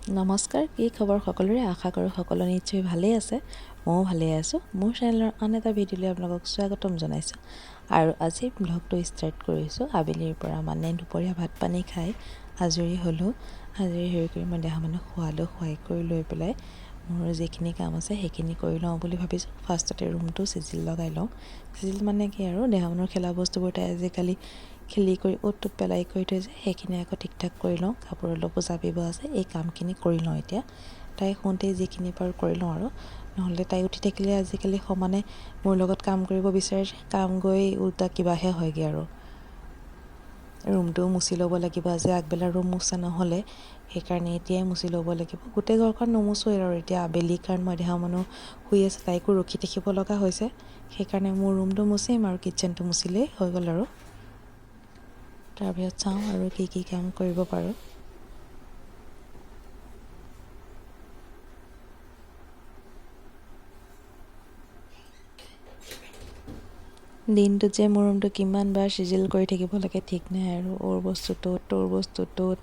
নমস্কাৰ, কি খবৰ সকলোৰে? আশা কৰোঁ সকলো নিশ্চয় ভালেই আছে। ময়ো ভালেই আছোঁ। মোৰ চেনেলৰ আন এটা ভিডিঅ'লৈ আপোনালোকক স্বাগতম জনাইছোঁ। আৰু আজি ব্লগটো ষ্টাৰ্ট কৰিছোঁ আবেলিৰ পৰা, মানে দুপৰীয়া ভাত পানী খাই আজৰি হ'লোঁ। আজৰি হেৰি কৰি মই দেহা মানুহ খুৱাই কৰি লৈ পেলাই মোৰ যিখিনি কাম আছে সেইখিনি কৰি লওঁ বুলি ভাবিছোঁ। ফাৰ্ষ্টতে ৰুমটো চিজিল লগাই লওঁ। চিজিল মানে কি আৰু দেহা মানুহৰ খেলা বস্তুবোৰ তাই আজিকালি খেলি কৰি অ'ত ত'ত পেলাই কৰি থৈছে, সেইখিনি আকৌ ঠিক ঠাক কৰি লওঁ। কাপোৰ অলপো জাপিব আছে, এই কামখিনি কৰি লওঁ। এতিয়া তাই শুওঁতেই যিখিনি পাৰোঁ কৰি লওঁ আৰু, নহ'লে তাই উঠি থাকিলে আজিকালি সমানে মোৰ লগত কাম কৰিব বিচাৰে, কাম গৈ উল্টা কিবাহে হয়গৈ আৰু। ৰুমটোও মুচি ল'ব লাগিব, আজি আগবেলা ৰুম মোচা নহ'লে, সেইকাৰণে এতিয়াই মুচি ল'ব লাগিব। গোটেই ঘৰখন নুমুচোৱেই আৰু এতিয়া আবেলি, কাৰণ মই দেহা মানুহ শুই আছে, তাইকো ৰখি থাকিব লগা হৈছে। সেইকাৰণে মোৰ ৰুমটো মুচিম আৰু কিটচেনটো মুচিলেই হৈ গ'ল আৰু। তাৰপিছত চাওঁ আৰু কি কাম কৰিব পাৰোঁ। দিনটোত যে মোৰ ৰুমটো কিমান বাৰ চিজিল কৰি থাকিব লাগে ঠিক নাই আৰু। ওৰ বস্তু ত'ত, তোৰ বস্তু ত'ত,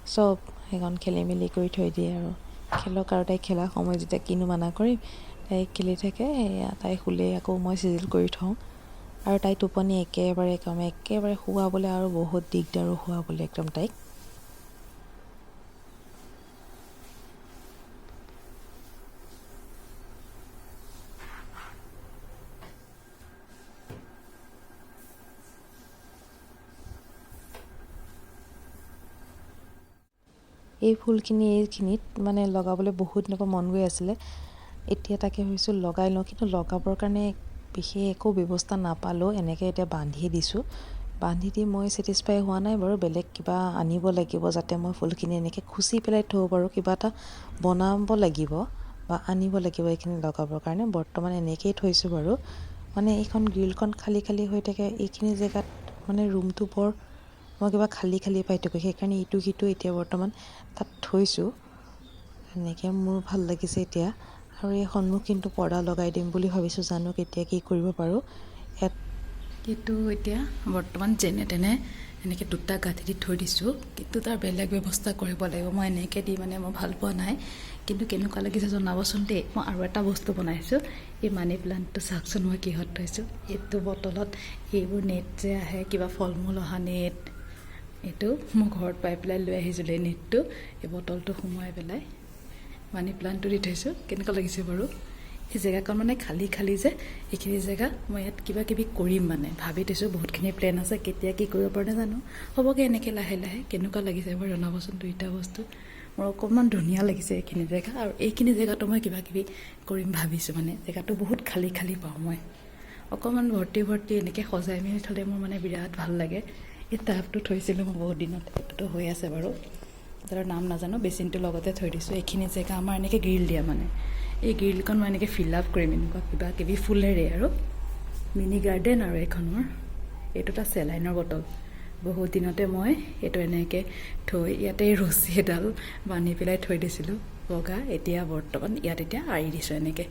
চব সেইখন খেলি মেলি কৰি থৈ দিয়ে আৰু। খেলক আৰু, তাই খেলা সময় যেতিয়া কিনো মানা কৰিম, তাই খেলি থাকে। তাই শুলেই আকৌ মই চিজিল কৰি থওঁ। আৰু তাই টোপনি একেবাৰে কম, একেবাৰে শুৱাবলৈ আৰু বহুত দিগদাৰো শুৱাবলৈ একদম তাইক। এই ফুলখিনি এইখিনিত মানে লগাবলৈ বহুত দিনৰ পৰা মন গৈ আছিলে। এতিয়া তাকে ভাবিছোঁ লগাই লওঁ, কিন্তু লগাবৰ কাৰণে বিশেষ একো ব্যৱস্থা নাপালোঁ। এনেকৈ এতিয়া বান্ধি দিছোঁ। বান্ধি দি মই ছেটিছফাই হোৱা নাই বাৰু। বেলেগ কিবা আনিব লাগিব যাতে মই ফুলখিনি এনেকৈ খুচি পেলাই থ'ব পাৰোঁ। কিবা এটা বনাব লাগিব বা আনিব লাগিব এইখিনি লগাবৰ কাৰণে। বৰ্তমান এনেকৈয়ে থৈছোঁ বাৰু। মানে এইখন গ্ৰিলখন খালী হৈ থাকে। এইখিনি জেগাত মানে ৰুমটো বৰ মই কিবা খালী পাই থাকোঁ। সেইকাৰণে ইটো সিটো এতিয়া বৰ্তমান তাত থৈছোঁ। এনেকৈ মোৰ ভাল লাগিছে এতিয়া। আৰু এই সন্মুখীনটো পৰ্দা লগাই দিম বুলি ভাবিছোঁ, জানো কেতিয়া কি কৰিব পাৰোঁ। কিন্তু এতিয়া বৰ্তমান যেনে তেনে এনেকৈ দুটা গাঁঠি দি থৈ দিছোঁ, কিন্তু তাৰ বেলেগ ব্যৱস্থা কৰিব লাগিব। মই এনেকৈ দি মানে মই ভাল পোৱা নাই, কিন্তু কেনেকুৱা লাগিছে জনাবচোন দেই। মই আৰু এটা বস্তু বনাইছোঁ। এই মানি প্লাণ্টটো চাওকচোন মই কিহত থৈছোঁ। এইটো বটলত এইবোৰ নেট যে আহে, কিবা ফল মূল অহা নেট, এইটো মই ঘৰত পাই পেলাই লৈ আহিছিলোঁ। এই নেটটো এই বটলটো সোমোৱাই পেলাই মানি প্লাণ্টটো দি থৈছোঁ। কেনেকুৱা লাগিছে বাৰু? এই জেগাকণ মানে খালী যে, এইখিনি জেগা মই ইয়াত কিবা কিবি কৰিম মানে ভাবি থৈছোঁ। বহুতখিনি প্লেন আছে, কেতিয়া কি কৰিব পাৰোঁ নাজানো। হ'বগৈ এনেকৈ লাহে লাহে। কেনেকুৱা লাগিছে বাৰু জনাবচোন দুইটা বস্তু। মোৰ অকণমান ধুনীয়া লাগিছে এইখিনি জেগা। আৰু এইখিনি জেগাতো মই কিবা কিবি কৰিম ভাবিছোঁ। মানে জেগাটো বহুত খালী পাওঁ মই। অকণমান ভৰ্তি এনেকৈ সজাই মেলি থ'লে মোৰ মানে বিৰাট ভাল লাগে। এই টাবটো থৈছিলোঁ মই বহুত দিনত, এইটোতো হৈ আছে বাৰু। তাৰ নাম নাজানো, বেচিনটো লগতে থৈ দিছোঁ। এইখিনি জেগা আমাৰ এনেকৈ গ্ৰিল দিয়া, মানে এই গ্ৰিলখন মই এনেকৈ ফিল আপ কৰিম এনেকুৱা কিবা কিবি ফুলেৰে আৰু। মিনি গাৰ্ডেন আৰু এইখনৰ এইটো এটা চেলাইনৰ বটল। বহুত দিনতে মই এইটো এনেকৈ থৈ ইয়াতে ৰছী এডাল বান্ধি পেলাই থৈ দিছিলোঁ বগা। এতিয়া বৰ্তমান ইয়াত এতিয়া আঁৰি দিছোঁ এনেকৈ।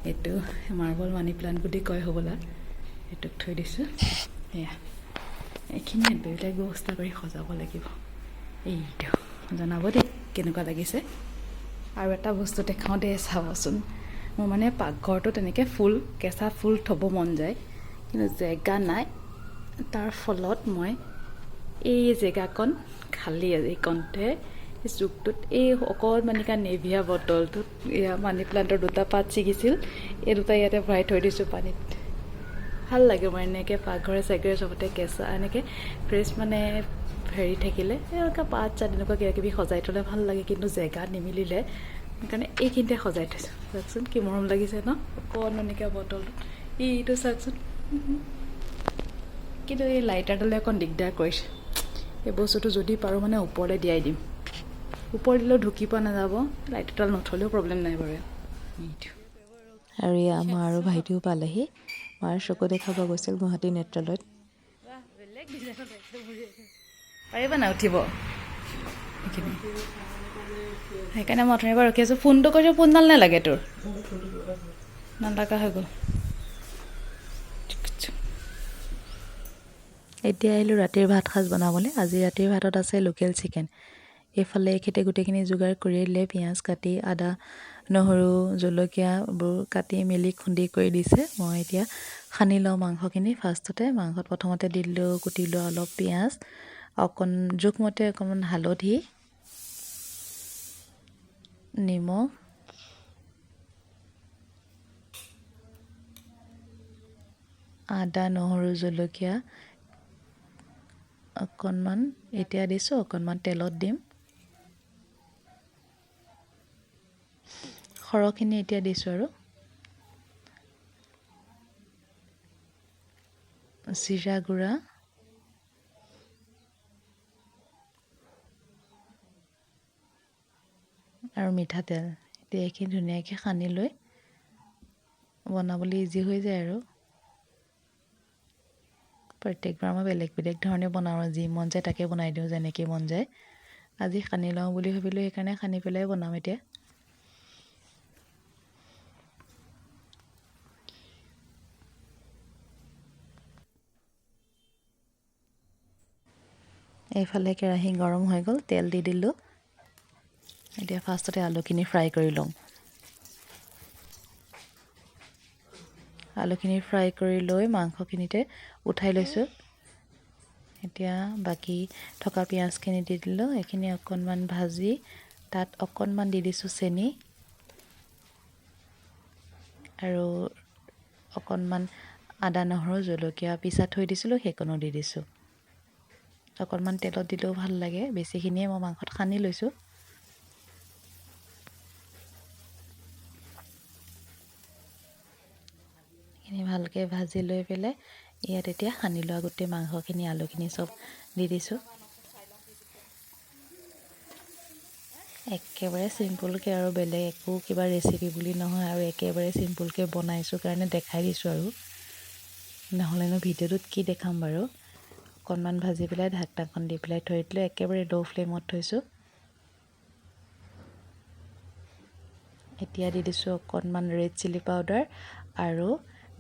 এইটো মাৰ্বল মানি প্লাণ্ট বুলি কয় হ'বলা। এইটোক থৈ দিছোঁ। এয়া এইখিনিয়ে বেলেগ ব্যৱস্থা কৰি সজাব লাগিব। এইটো জনাব দেই কেনেকুৱা লাগিছে। আৰু এটা বস্তু দেখাওঁ দেই, চাবচোন। মোৰ মানে পাকঘৰটো তেনেকৈ কেঁচা ফুল থ'ব মন যায়, কিন্তু জেগা নাই। তাৰ ফলত মই এই জেগাকণ খালী, এইকণতে চুকটোত এই অকণমানিকা নেভিয়া বটলটোত এয়া মানি প্লাণ্টৰ দুটা পাত ছিগিছিল, এই দুটা ইয়াতে ভৰাই থৈ দিছোঁ পানীত। ভাল লাগে মই এনেকৈ পাকঘৰে চাকঘৰে চবতে কেঁচা এনেকৈ ফ্ৰেছ মানে হেৰি থাকিলে এনেকুৱা পাত চাত এনেকুৱা কিবা কিবি সজাই থ'লে ভাল লাগে, কিন্তু জেগা নিমিলিলে সেইকাৰণে এইখিনিতে সজাই থৈছোঁ। চাওকচোন কি মৰম লাগিছে ন অকণমানিকা বটলটো। এইটো চাওকচোন। কিন্তু এই লাইটাৰডালে অকণ দিগদাৰ কৰিছে। এই বস্তুটো যদি পাৰোঁ মানে ওপৰলৈ দিয়াই দিম। ওপৰ দিলেও ঢুকি পোৱা নাযাব। লাইটাৰডাল নথ'লেও প্ৰব্লেম নাই বাৰু। এইটো আৰু এয়া মা আৰু ভাইটিও পালেহি। মাৰ চকু দেখাব গৈছিল গুৱাহাটী নেত্ৰালয়ত। পাৰিবা নাই উঠিব? সেইকাৰণে মই অথনিৰ পৰা ৰখি আছোঁ। ফোনটো কৰিছোঁ, ফোনডাল নালাগে তোৰ, নালাগা হৈ গ'ল। এতিয়া আহিলোঁ ৰাতিৰ ভাত সাজ বনাবলৈ। আজি ৰাতিৰ ভাতত আছে লোকেল চিকেন। এইফালে এখেতে গোটেইখিনি যোগাৰ কৰি দিলে, পিঁয়াজ কাটি, আদা নহৰু জলকীয়াবোৰ কাটি মেলি খুন্দি কৰি দিছে। মই এতিয়া সানি লওঁ মাংসখিনি। ফাৰ্ষ্টতে মাংসত প্ৰথমতে দি দিলোঁ কুটি লোৱা অলপ পিঁয়াজ, জোখমতে অকণমান হালধি, নিমখ, আদা নহৰু জলকীয়া অকণমান এতিয়া দিছোঁ, অকণমান তেলত দিম। সৰহখিনি এতিয়া দিছোঁ আৰু জিৰা গুড়া, আৰু মিঠাতেল। এতিয়া এইখিনি ধুনীয়াকৈ সানি লৈ বনাবলৈ ইজি হৈ যায় আৰু প্ৰত্যেকবাৰ মই বেলেগ বেলেগ ধৰণে বনাওঁ, যি মন যায় তাকে বনাই দিওঁ, যেনেকৈ মন যায়। আজি সানি লওঁ বুলি ভাবিলোঁ, সেইকাৰণে সানি পেলাই বনাম। এতিয়া এইফালে কেৰাহী গৰম হৈ গ'ল, তেল দি দিলোঁ। এতিয়া ফাৰ্ষ্টতে আলুখিনি ফ্ৰাই কৰি লওঁ। আলুখিনি ফ্ৰাই কৰি লৈ মাংসখিনিতে উঠাই লৈছোঁ। এতিয়া বাকী থকা পিঁয়াজখিনি দি দিলোঁ। এইখিনি অকণমান ভাজি তাত অকণমান দি দিছোঁ চেনি আৰু অকণমান আদা নহৰু জলকীয়া পিচা থৈ দিছিলোঁ, সেইকণো দি দিছোঁ। অকণমান তেলত দিলেও ভাল লাগে। বেছিখিনিয়ে মই মাংসত সানি লৈছোঁ। এইখিনি ভালকৈ ভাজি লৈ পেলাই ইয়াত এতিয়া সানি লোৱা গোটেই মাংসখিনি আলুখিনি চব দি দিছোঁ। একেবাৰে চিম্পুলকৈ, আৰু বেলেগ একো কিবা ৰেচিপি বুলি নহয়, আৰু একেবাৰে চিম্পুলকৈ বনাইছোঁ কাৰণে দেখাই দিছোঁ। আৰু নহ'লেনো ভিডিঅ'টোত কি দেখাম বাৰু। অকণমান ভাজি পেলাই ঢাকনাখন দি পেলাই থৈ দিলোঁ। একেবাৰে ল' ফ্লেমত থৈছোঁ। এতিয়া দি দিছোঁ অকণমান ৰেড চিলি পাউডাৰ আৰু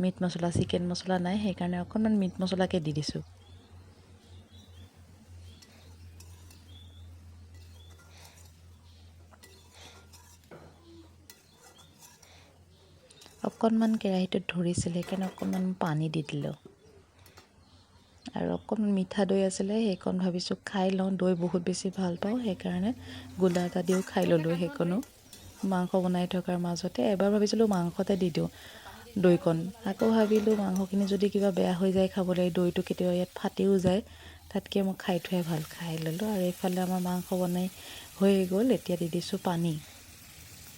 মিট মছলা। চিকেন মছলা নাই, সেইকাৰণে অকণমান মিট মছলাকে দি দিছোঁ। অকণমান কেৰাহীটোত ধৰিছিলে, সেইকাৰণে অকণমান পানী দি দিলোঁ। আৰু অকণমান মিঠা দৈ আছিলে, সেইকণ ভাবিছোঁ খাই লওঁ। দৈ বহুত বেছি ভাল পাওঁ, সেইকাৰণে গোলা এটা দিও খাই ল'লোঁ। সেইকণো মাংস বনাই থকাৰ মাজতে এবাৰ ভাবিছিলোঁ মাংসতে দি দিওঁ দৈকণ। আকৌ ভাবিলোঁ মাংসখিনি যদি কিবা বেয়া হৈ যায় খাবলৈ, দৈটো কেতিয়াবা ইয়াত ফাটিও যায়, তাতকৈ মই খাই থোৱাই ভাল। খাই ল'লোঁ। আৰু এইফালে আমাৰ মাংস বনাই হৈ গ'ল। এতিয়া দি দিছোঁ পানী।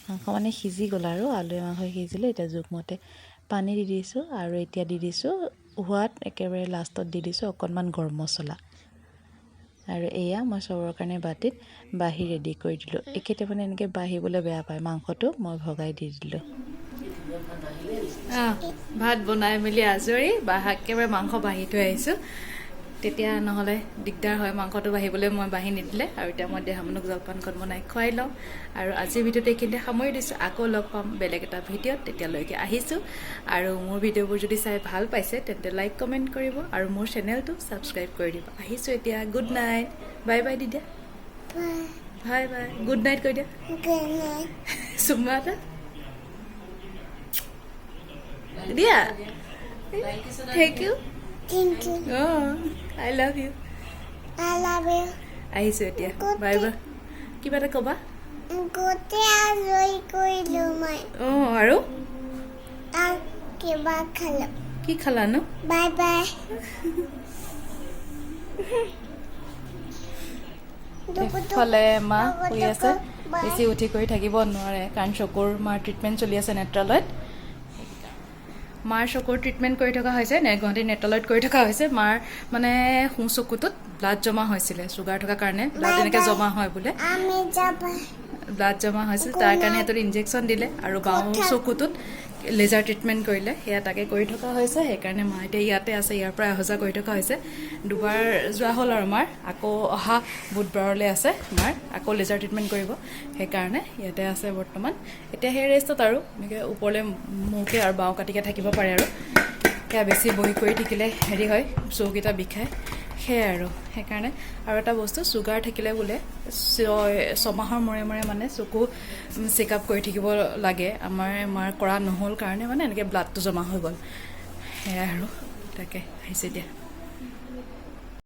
মাংস মানে সিজি গ'ল আৰু আলুৱে মাংস সিজিলে। এতিয়া জোখমতে পানী দি দিছোঁ। আৰু এতিয়া দি দিছোঁ সোৱাদ একেবাৰে লাষ্টত দি দিছোঁ অকণমান গৰম মছলা। আৰু এয়া মই চবৰ কাৰণে বাতিত বাঢ়ি ৰেডি কৰি দিলোঁ। এখেতে মানে এনেকৈ বাঢ়িবলৈ বেয়া পায় মাংসটো, মই ভগাই দি দিলোঁ। ভাত বনাই মেলি আজৰি, একেবাৰে মাংস বাঢ়ি থৈ আহিছোঁ। তেতিয়া নহ'লে দিগদাৰ হয় মাংসটো বাঢ়িবলৈ, মই বাঢ়ি নিদিলে। আৰু এতিয়া মই দেহামনক জলপানখন বনাই খুৱাই লওঁ। আৰু আজিৰ ভিডিঅ'টো এইখিনিতে সামৰি দিছোঁ। আকৌ লগ পাম বেলেগ এটা ভিডিঅ'ত। তেতিয়ালৈকে আহিছোঁ। আৰু মোৰ ভিডিঅ'বোৰ যদি চাই ভাল পাইছে তেন্তে লাইক কমেণ্ট কৰিব আৰু মোৰ চেনেলটো ছাবস্ক্ৰাইব কৰি দিব। আহিছোঁ এতিয়া। Good night. Bye by the দিয়া। Bye bye. গুড নাইট কৈ দিয়া। চুমা এটা দিয়া। Thank you. I love you. আহিছোঁ এতিয়া। Bye bye. কিবা এটা ক'বা? আৰু কিবা খালো। কি খালানো? Bye bye. এইফালে মা শুই আছে। বেছি উঠি কৰি থাকিব নোৱাৰে, কাৰণ মাৰ ট্ৰিটমেণ্ট চলি আছে নেত্ৰালয়ত। মাৰ চকুৰ ট্ৰিটমেণ্ট কৰি থকা হৈছে, গুৱাহাটী নেত্ৰালয়ত কৰি থকা হৈছে। মাৰ মানে সোঁ চকুটোত ব্লাড জমা হৈছিলে, চুগাৰ থকাৰ কাৰণে ব্লাড এনেকৈ জমা হয় বোলে। ব্লাড জমা হৈছিল, তাৰ কাৰণে সিহঁতৰ ইনজেকশ্যন দিলে। আৰু বাওঁ চকুটোত লেজাৰ ট্ৰিটমেণ্ট কৰিলে, সেয়া তাকে কৰি থকা হৈছে। সেইকাৰণে মা এতিয়া ইয়াতে আছে, ইয়াৰ পৰা অহা যোৱা কৰি থকা হৈছে। দুবাৰ যোৱা হ'ল আৰু মাৰ। আকৌ অহা বুধবাৰলৈ আছে মাৰ, আকৌ লেজাৰ ট্ৰিটমেণ্ট কৰিব। সেইকাৰণে ইয়াতে আছে বৰ্তমান। এতিয়া সেই ৰেষ্টত আৰু এনেকৈ ওপৰলৈ মূৰকৈ আৰু বাওঁ কাটিকৈ থাকিব পাৰে। আৰু সেয়া বেছি বহি কৰি থাকিলে হেৰি হয়, চকুকেইটা বিষায়। সেয়াই আৰু সেইকাৰণে আৰু এটা বস্তু চুগাৰ থাকিলে বোলে ছমাহৰ মূৰে মূৰে মানে চকু চেকআপ কৰি থাকিব লাগে। আমাৰ মাৰ কৰা নহ'ল কাৰণে মানে এনেকৈ ব্লাডটো জমা হৈ গ'ল। সেয়াই আৰু তাকে আহিছে দিয়া।